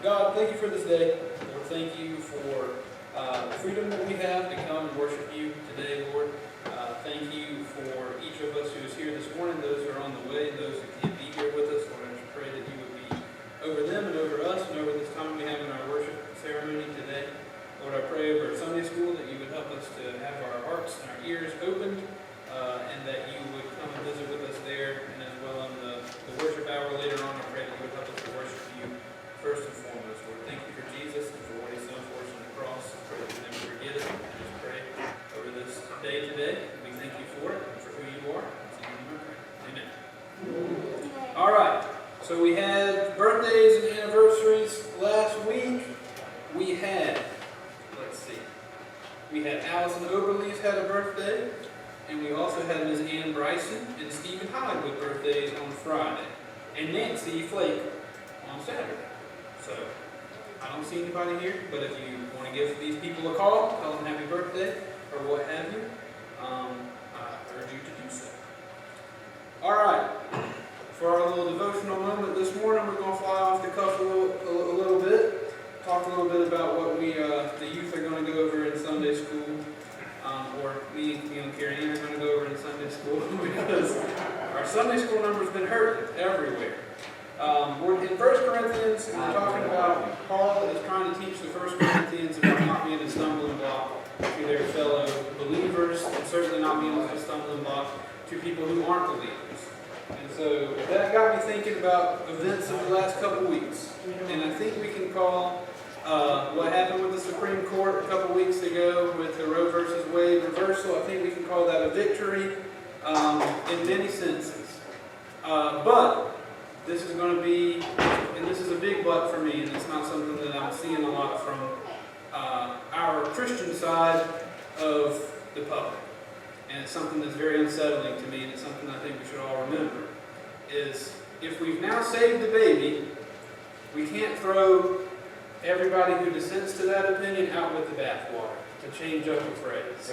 God, thank you for this day. Lord, thank you for the freedom that we have to come and worship you today, Lord. Thank you for each of us who is here this morning, those who are on the way, and those who can't be here with us. Lord, I just pray that you would be over them and over us and over this time we have in our worship ceremony today. Lord, I pray over Sunday school that you would help us to have our hearts and our ears opened, and that you would come and visit with us there, and as well in the worship hour later on. I pray that you would help us to worship you first and foremost. Lord, thank you for Jesus and for what he's done for us on the cross. I pray that we never forget it. I just pray over this day today. We thank you for it and for who you are. Amen. All right. So we had birthdays and anniversaries last week. We had Allison Oberle's had a birthday, and we also had Ms. Ann Bryson and Stephen Hyde with birthdays on Friday, and Nancy Flake on Saturday. So I don't see anybody here, but if you want to give these people a call, tell them happy birthday or what have you, I urge you to do so. All right. For our little devotional moment this morning, we're going to fly off the cuff a little bit. Talk a little bit about what we, the youth, are going to go over in Sunday school, or me and Carrie Ann are going to go over in Sunday school, because our Sunday school number's been hurting everywhere. We're in 1 Corinthians, and we're talking about Paul is trying to teach the 1 Corinthians about not being a stumbling block to their fellow believers, and certainly not being a stumbling block to people who aren't believers. And so that got me thinking about events of the last couple weeks. And I think we can call what happened with the Supreme Court a couple weeks ago with the Roe versus Wade reversal, I think we can call that a victory in many senses. But this is going to be, and this is a big but for me, and it's not something that I'm seeing a lot from our Christian side of the public. And it's something that's very unsettling to me, and it's something I think we should all remember, is if we've now saved the baby, we can't throw everybody who dissents to that opinion out with the bathwater, to change up the phrase.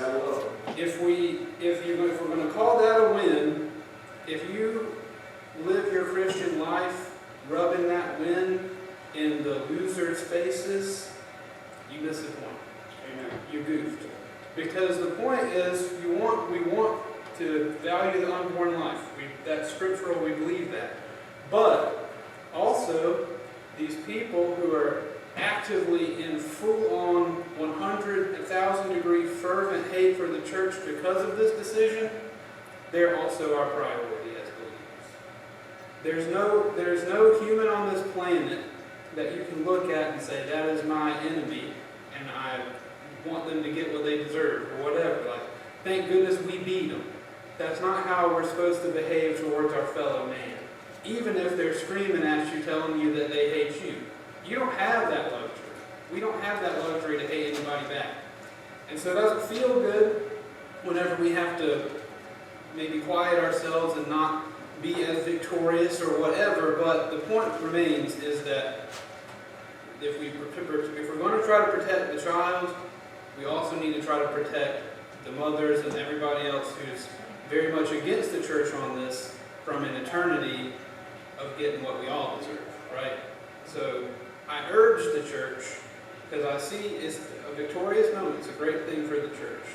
If we're going to call that a win, if you live your Christian life rubbing that win in the losers' faces, you miss the point. Amen. You goofed. Because the point is, we want to value the unborn life. That's scriptural, we believe that. But also, these people who are actively in full-on 1,000-degree fervent hate for the church because of this decision, they're also our priority as believers. There's no human on this planet that you can look at and say, that is my enemy, and I want them to get what they deserve, or whatever. Like, thank goodness we beat them. That's not how we're supposed to behave towards our fellow man. Even if they're screaming at you, telling you that they hate you. You don't have that luxury. We don't have that luxury to hate anybody back. And so it doesn't feel good whenever we have to maybe quiet ourselves and not be as victorious or whatever, but the point remains is that if we're going to try to protect the child, we also need to try to protect the mothers and everybody else who's very much against the church on this from an eternity of getting what we all deserve, right? So I urge the church, because I see it's a victorious moment, it's a great thing for the church,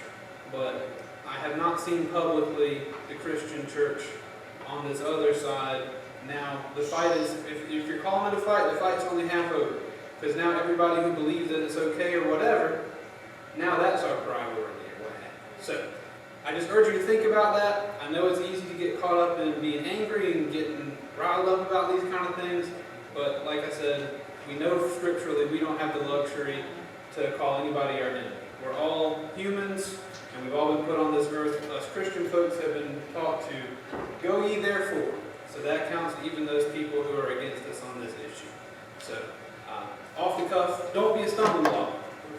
but I have not seen publicly the Christian church on this other side. Now, the fight is, if you're calling it a fight, the fight's only half over, because now everybody who believes that it's okay or whatever, now that's our priority or what have you. So, I just urge you to think about that. I know it's easy to get caught up in being angry and getting riled up about these kind of things, but like I said, we know scripturally we don't have the luxury to call anybody our enemy. We're all humans, and we've all been put on this earth. Us Christian folks have been taught to go ye therefore. So that counts even those people who are against us on this issue. So, off the cuff, don't be a stumbling block.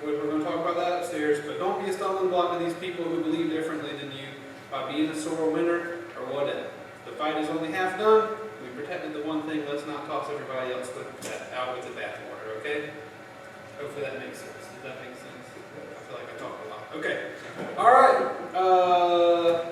We're going to talk about that upstairs, but don't be a stumbling block to these people who believe differently than you by being a sore winner or whatever. The fight is only half done. We protected the one thing. Let's not toss everybody else out with the bathwater, okay? Hopefully that makes sense. Does that make sense? I feel like I talk a lot. Okay. All right.